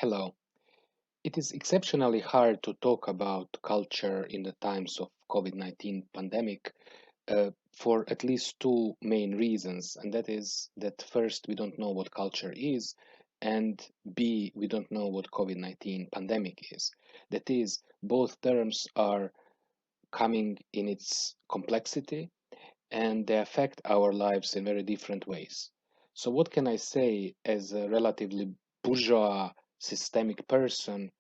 Hello. It is exceptionally hard to talk about culture in the times of COVID-19 pandemic for at least two main reasons, and that is that first, we don't know what culture is, and B, we don't know what COVID-19 pandemic is. That is, both terms are coming in its complexity and they affect our lives in very different ways. So, what can I say as a relatively bourgeois systemic person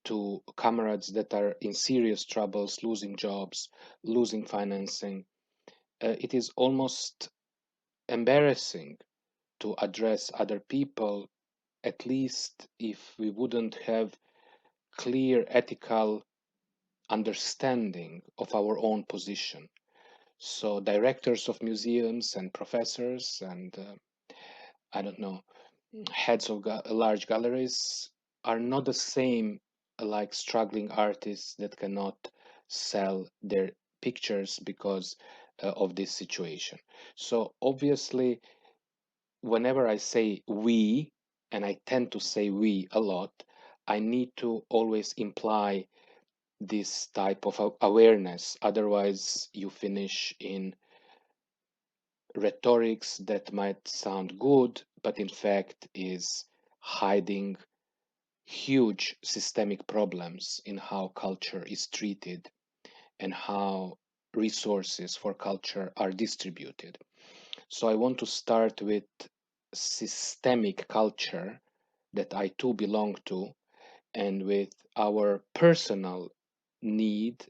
to comrades that are in serious troubles, losing jobs, losing financing? It is almost embarrassing to address other people, at least if we wouldn't have clear ethical understanding of our own position. So, directors of museums and professors and I don't know, heads of large galleries are not the same like struggling artists that cannot sell their pictures because of this situation. So obviously, whenever I say we, and I tend to say we a lot, I need to always imply this type of awareness. Otherwise, you finish in rhetorics that might sound good, but in fact is hiding huge systemic problems in how culture is treated and how resources for culture are distributed. So I want to start with systemic culture that I too belong to, and with our personal need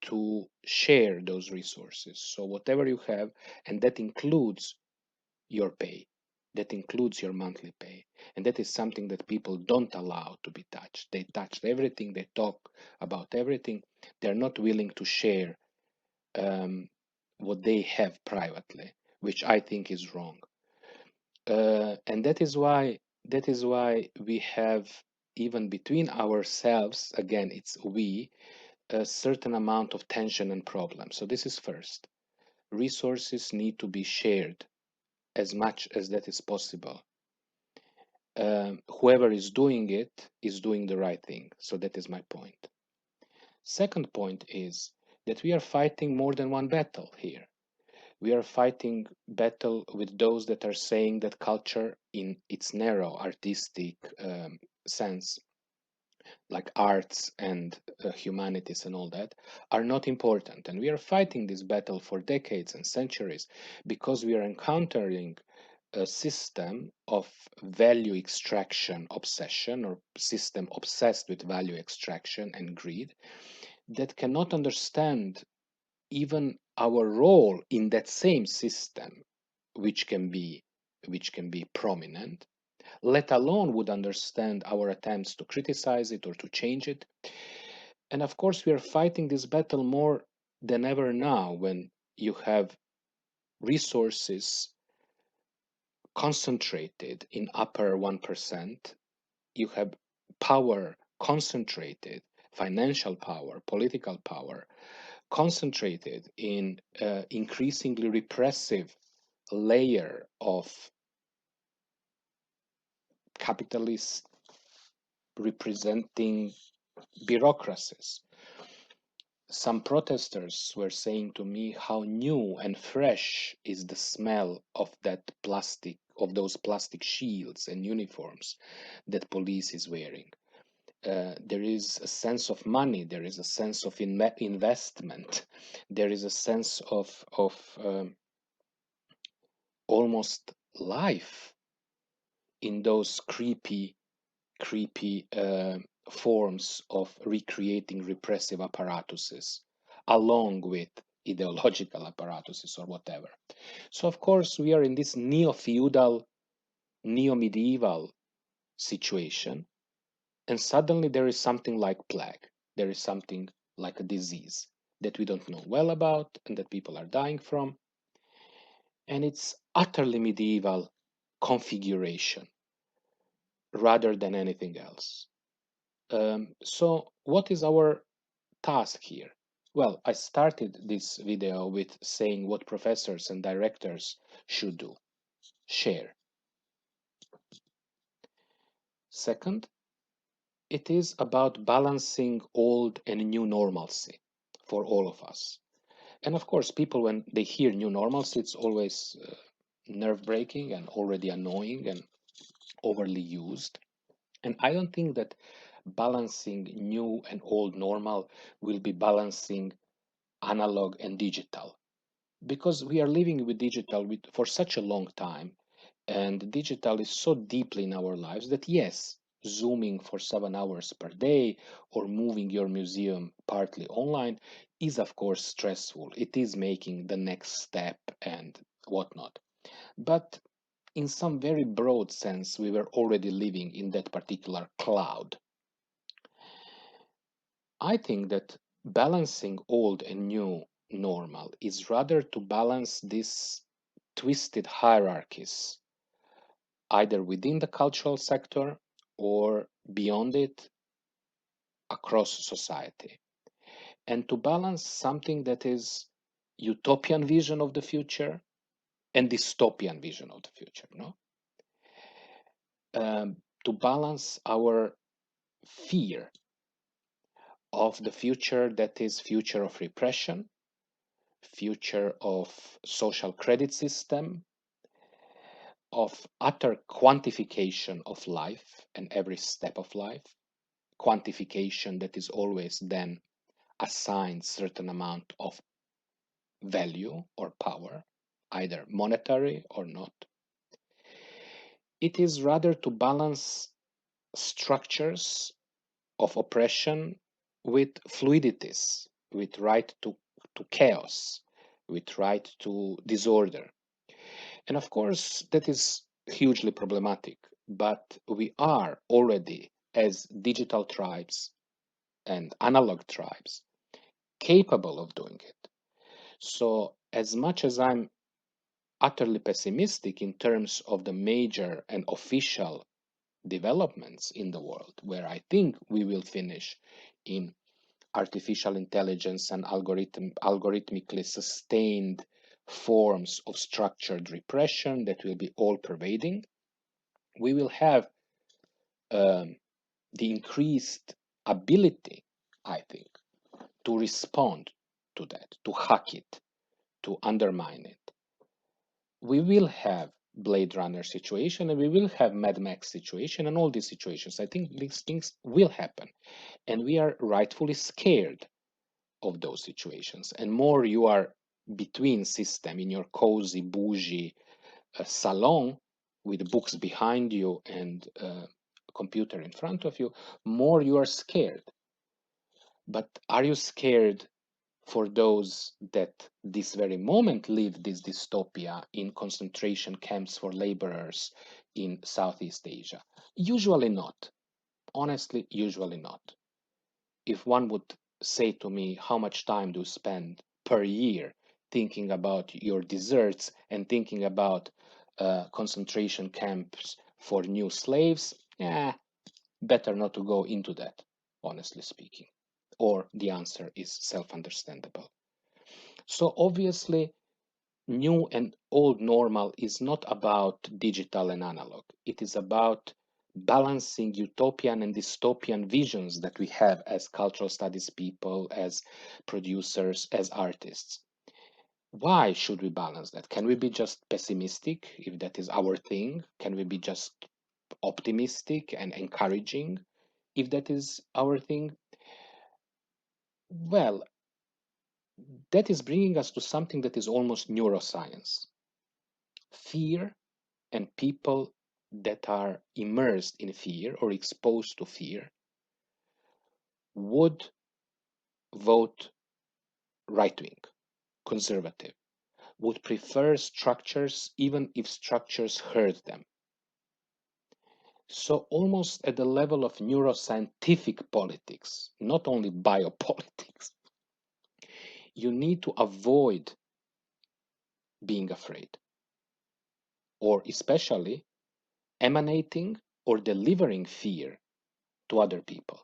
to share those resources. So whatever you have, and that includes your pay, that includes your monthly pay, and that is something that people don't allow to be touched. They touched everything, they talk about everything, they're not willing to share um, what they have privately, which I think is wrong. And that is why we have, even between ourselves, again it's we, a certain amount of tension and problem. So this is first, resources need to be shared as much as that is possible. Whoever is doing it is doing the right thing. So that is my point. Second point is that we are fighting more than one battle here. We are fighting battle with those that are saying that culture in its narrow artistic sense, like arts and humanities and all that, are not important. And we are fighting this battle for decades and centuries because we are encountering a system of value extraction obsession, or system obsessed with value extraction and greed, that cannot understand even our role in that same system, which can be prominent, let alone would understand our attempts to criticize it or to change it. And of course, we are fighting this battle more than ever now, when you have resources concentrated in upper 1%, you have power concentrated, financial power, political power concentrated in increasingly repressive layer of capitalists representing bureaucracies. Some protesters were saying to me how new and fresh is the smell of those plastic shields and uniforms that police is wearing. There is a sense of money, there is a sense of investment, there is a sense of almost life in those creepy forms of recreating repressive apparatuses, along with ideological apparatuses or whatever. So, of course, we are in this neo feudal, neo medieval situation, and suddenly there is something like plague. There is something like a disease that we don't know well about and that people are dying from. And it's utterly medieval configuration rather than anything else. So, what is our task here? Well, I started this video with saying what professors and directors should do: share. Second, It is about balancing old and new normalcy for all of us. And of course, people, when they hear new normalcy, it's always nerve-breaking and already annoying and overly used. And I don't think that balancing new and old normal will be balancing analog and digital, because we are living with digital for such a long time, and digital is so deeply in our lives that yes, zooming for 7 hours per day or moving your museum partly online is of course stressful. It is making the next step and whatnot. But in some very broad sense, we were already living in that particular cloud. I think that balancing old and new normal is rather to balance these twisted hierarchies, either within the cultural sector or beyond it across society, and to balance something that is utopian vision of the future and dystopian vision of the future, no? To balance our fear of the future that is future of repression, future of social credit system, of utter quantification of life and every step of life, quantification that is always then assigned certain amount of value or power, either monetary or not. It is rather to balance structures of oppression with fluidities, with right to chaos, with right to disorder. And of course, that is hugely problematic, but we are already, as digital tribes and analog tribes, capable of doing it. So, as much as I'm utterly pessimistic in terms of the major and official developments in the world, where I think we will finish in artificial intelligence and algorithmically sustained forms of structured repression that will be all pervading, we will have um, the increased ability, I think, to respond to that, to hack it, to undermine it. We will have Blade Runner situation and we will have Mad Max situation and all these situations. I think these things will happen, and we are rightfully scared of those situations. And more you are between system in your cozy, bougie salon with books behind you and computer in front of you, more you are scared. But are you scared for those that this very moment live this dystopia in concentration camps for laborers in Southeast Asia? Usually not. Honestly, usually not. If one would say to me, how much time do you spend per year thinking about your desserts and thinking about concentration camps for new slaves? Better not to go into that, honestly speaking. Or the answer is self-understandable. So obviously, new and old normal is not about digital and analog. It is about balancing utopian and dystopian visions that we have as cultural studies people, as producers, as artists. Why should we balance that? Can we be just pessimistic if that is our thing? Can we be just optimistic and encouraging if that is our thing? Well, that is bringing us to something that is almost neuroscience. Fear and people that are immersed in fear or exposed to fear would vote right wing, conservative, would prefer structures even if structures hurt them. So, almost at the level of neuroscientific politics, not only biopolitics, you need to avoid being afraid, or especially emanating or delivering fear to other people.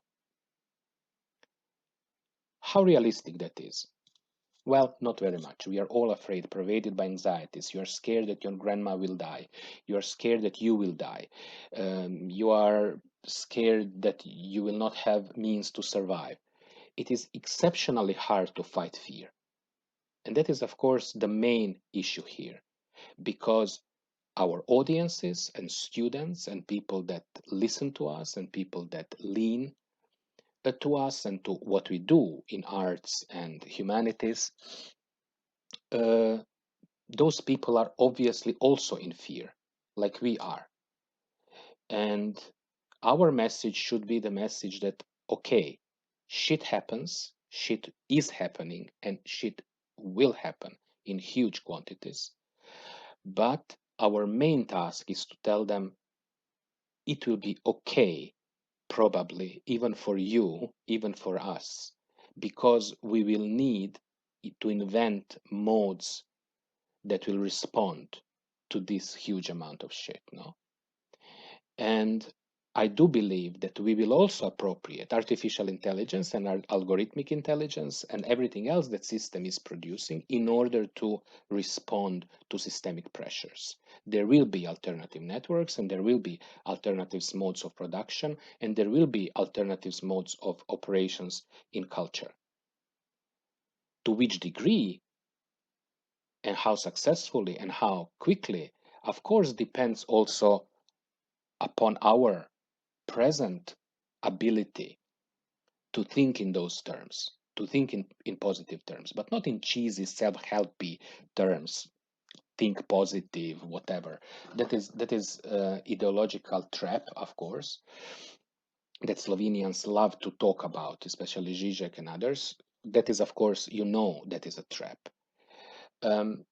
How realistic that is? Well, not very much. We are all afraid, pervaded by anxieties. You are scared that your grandma will die. You are scared that you will die. You are scared that you will not have means to survive. It is exceptionally hard to fight fear. And that is, of course, the main issue here, because our audiences and students and people that listen to us and people that lean to us and to what we do in arts and humanities, uh, those people are obviously also in fear, like we are. And our message should be the message that, okay, shit happens, shit is happening, and shit will happen in huge quantities. But our main task is to tell them it will be okay, probably, even for you, even for us, because we will need to invent modes that will respond to this huge amount of shit, no? And I do believe that we will also appropriate artificial intelligence and algorithmic intelligence and everything else that system is producing in order to respond to systemic pressures. There will be alternative networks and there will be alternative modes of production and there will be alternative modes of operations in culture. To which degree and how successfully and how quickly, of course, depends also upon our present ability to think in those terms, to think in positive terms, but not in cheesy self-helpy terms. Think positive, whatever. That is ideological trap, of course, that Slovenians love to talk about, especially Zizek and others. That is, of course, that is a trap. Um,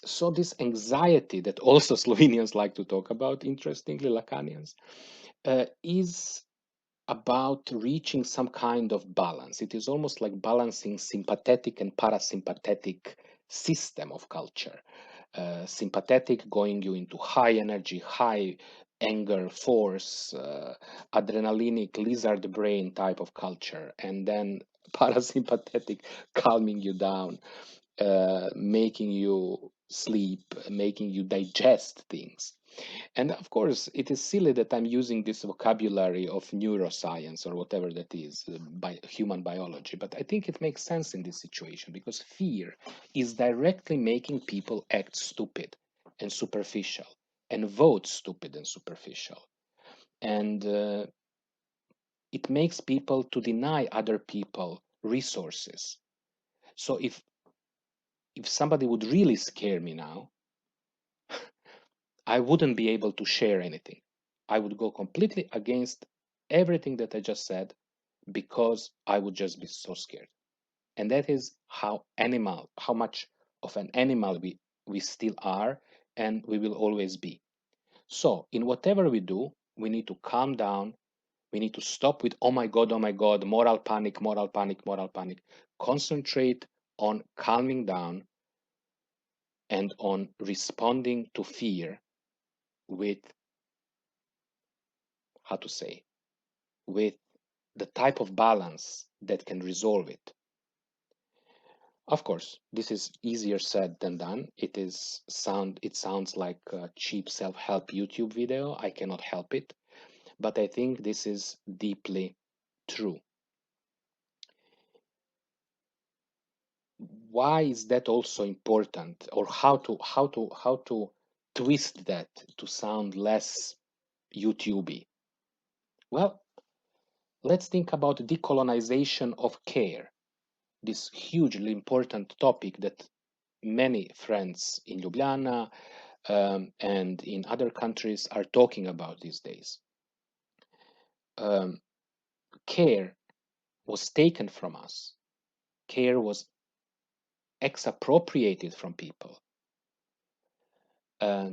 so this anxiety that also Slovenians like to talk about, interestingly, Lacanians, is about reaching some kind of balance. It is almost like balancing sympathetic and parasympathetic system of culture. Sympathetic going you into high energy, high anger, force, adrenalinic lizard brain type of culture, and then parasympathetic calming you down, making you sleep, making you digest things. And of course, it is silly that I'm using this vocabulary of neuroscience or whatever that is, by human biology, but I think it makes sense in this situation because fear is directly making people act stupid and superficial and vote stupid and superficial. And it makes people to deny other people resources. So if somebody would really scare me now, I wouldn't be able to share anything. I would go completely against everything that I just said because I would just be so scared. And that is how much of an animal we still are and we will always be. So in whatever we do, we need to calm down. We need to stop with, oh my God, moral panic, moral panic, moral panic. Concentrate on calming down and on responding to fear with, how to say, with the type of balance that can resolve it. Of course, this is easier said than done. It sounds like a cheap self-help YouTube video. I cannot help it, but I think this is deeply true. Why is that also important, or how to twist that to sound less YouTubey? Well, let's think about decolonization of care, this hugely important topic that many friends in Ljubljana and in other countries are talking about these days. Care was taken from us. Care was exappropriated from people.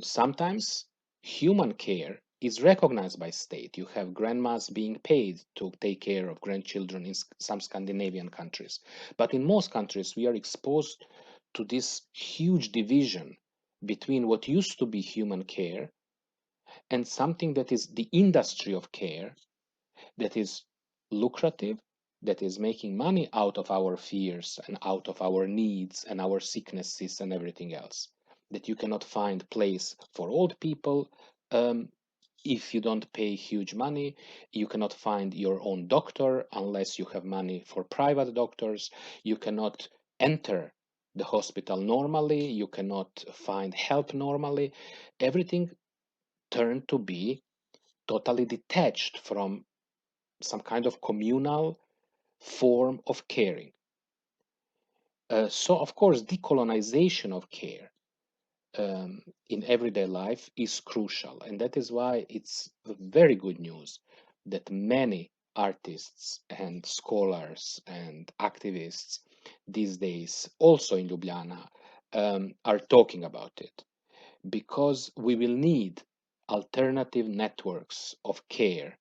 Sometimes human care is recognized by state. You have grandmas being paid to take care of grandchildren in some Scandinavian countries. But in most countries, we are exposed to this huge division between what used to be human care and something that is the industry of care, that is lucrative, that is making money out of our fears and out of our needs and our sicknesses and everything else. That you cannot find place for old people, if you don't pay huge money, you cannot find your own doctor unless you have money for private doctors. You cannot enter the hospital normally. You cannot find help normally. Everything turned to be totally detached from some kind of communal form of caring. So, of course, decolonization of care in everyday life is crucial. And that is why it's very good news that many artists and scholars and activists these days, also in Ljubljana, are talking about it. Because we will need alternative networks of care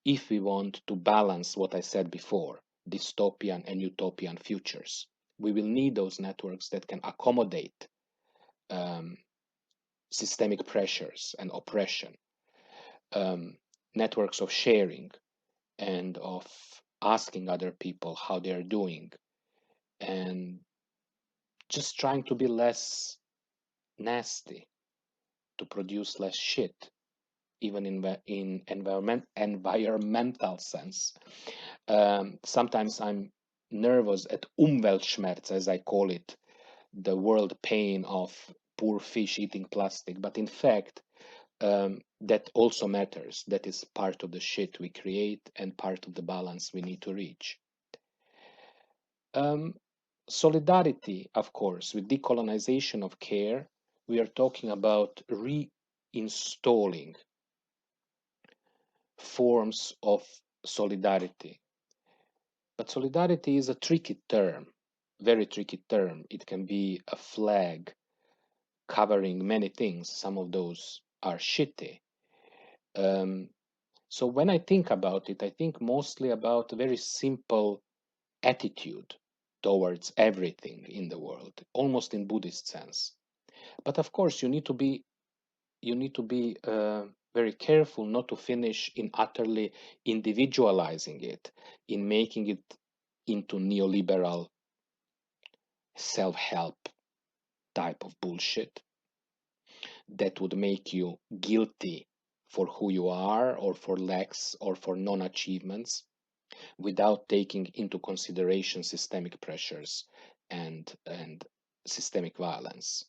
if we want to balance what I said before, dystopian and utopian futures. We will need those networks that can accommodate um, systemic pressures and oppression, um, networks of sharing and of asking other people how they are doing, and just trying to be less nasty, to produce less shit, even in environmental sense. Sometimes I'm nervous at Umweltschmerz, as I call it, the world pain of poor fish eating plastic. But in fact, that also matters. That is part of the shit we create and part of the balance we need to reach. Um, Solidarity, of course, with decolonization of care, we are talking about reinstalling forms of solidarity. But solidarity is a tricky term, very tricky term. It can be a flag covering many things. Some of those are shitty. Um, so when I think about it, I think mostly about a very simple attitude towards everything in the world, almost in Buddhist sense. But of course, you need to be very careful not to finish in utterly individualizing it, in making it into neoliberal self-help type of bullshit that would make you guilty for who you are or for lacks or for non-achievements without taking into consideration systemic pressures and systemic violence.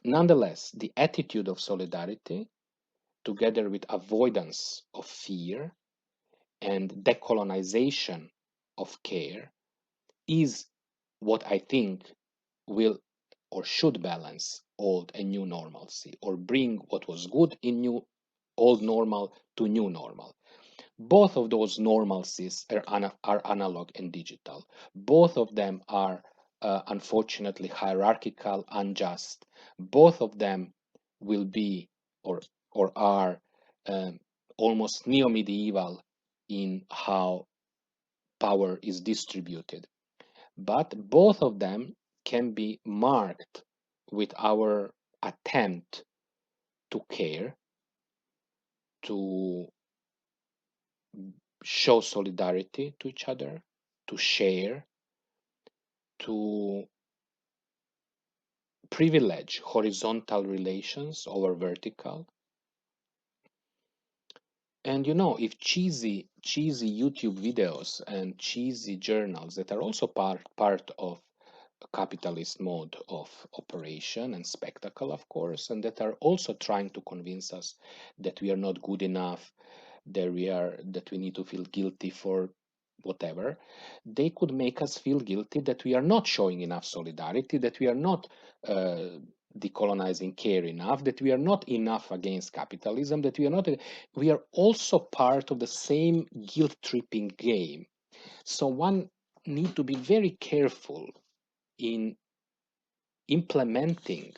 Nonetheless, the attitude of solidarity, together with avoidance of fear and decolonization of care, is what I think will or should balance old and new normalcy, or bring what was good in new old normal to new normal. Both of those normalcies are analog and digital. Both of them are unfortunately hierarchical, unjust. Both of them will be or are um, almost neo-medieval in how power is distributed. But both of them can be marked with our attempt to care, to show solidarity to each other, to share, to privilege horizontal relations over vertical. And if cheesy YouTube videos and cheesy journals that are also part of a capitalist mode of operation and spectacle, of course, and that are also trying to convince us that we are not good enough, that we need to feel guilty for whatever, they could make us feel guilty that we are not showing enough solidarity, that we are not decolonizing care enough, that we are not enough against capitalism, that we are also part of the same guilt tripping game. So one need to be very careful in implementing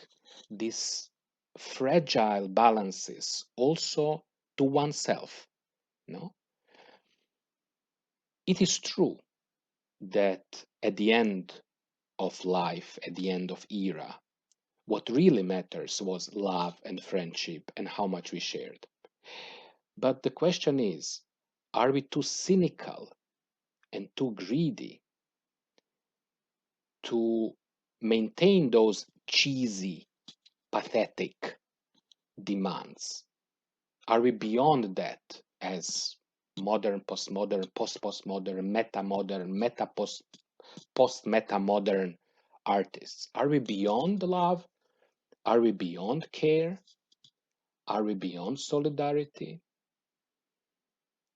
these fragile balances also to oneself. No, it is true that at the end of life, at the end of era, what really matters was love and friendship and how much we shared. But the question is, are we too cynical and too greedy to maintain those cheesy, pathetic demands? Are we beyond that as modern, postmodern, post-postmodern, meta-modern, post-meta-modern artists? Are we beyond love? Are we beyond care? Are we beyond solidarity?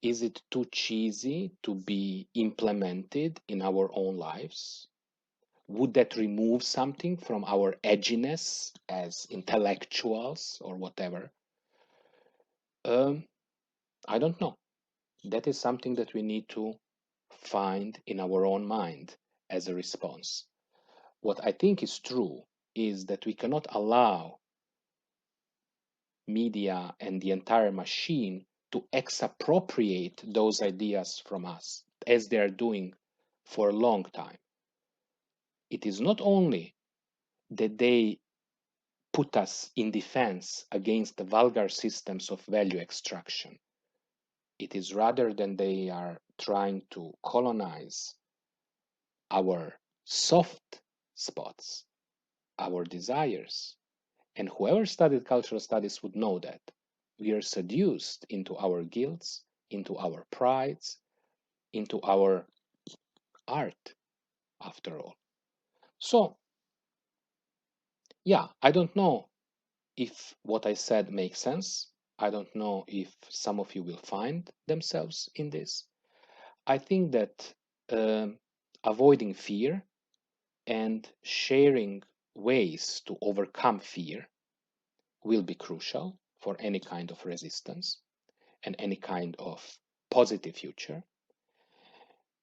Is it too cheesy to be implemented in our own lives? Would that remove something from our edginess as intellectuals or whatever? I don't know. That is something that we need to find in our own mind as a response. What I think is true is that we cannot allow media and the entire machine to exappropriate those ideas from us as they are doing for a long time. It is not only that they put us in defense against the vulgar systems of value extraction. It is rather than they are trying to colonize our soft spots, our desires. And whoever studied cultural studies would know that we are seduced into our guilts, into our prides, into our art, after all. So, yeah, I don't know if what I said makes sense. I don't know if some of you will find themselves in this. I think that avoiding fear and sharing ways to overcome fear will be crucial for any kind of resistance and any kind of positive future.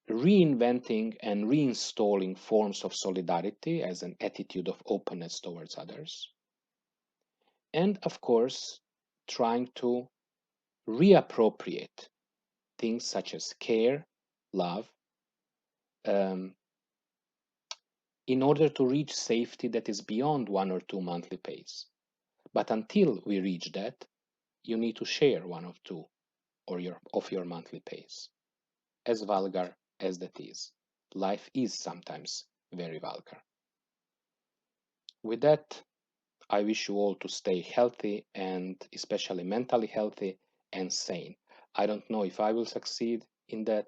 Reinventing and reinstalling forms of solidarity as an attitude of openness towards others. And of course, trying to reappropriate things such as care, love, um, in order to reach safety that is beyond 1 or 2 monthly pays. But until we reach that, you need to share 1 or 2 of your monthly pays. As vulgar as that is, life is sometimes very vulgar. With that, I wish you all to stay healthy and especially mentally healthy and sane. I don't know if I will succeed in that.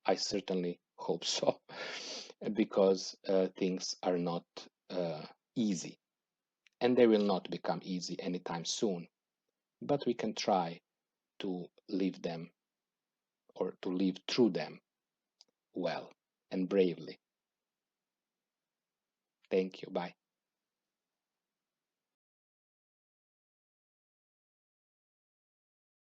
I certainly hope so, because things are not easy, and they will not become easy anytime soon. But we can try to live them or to live through them well and bravely. Thank you. Bye.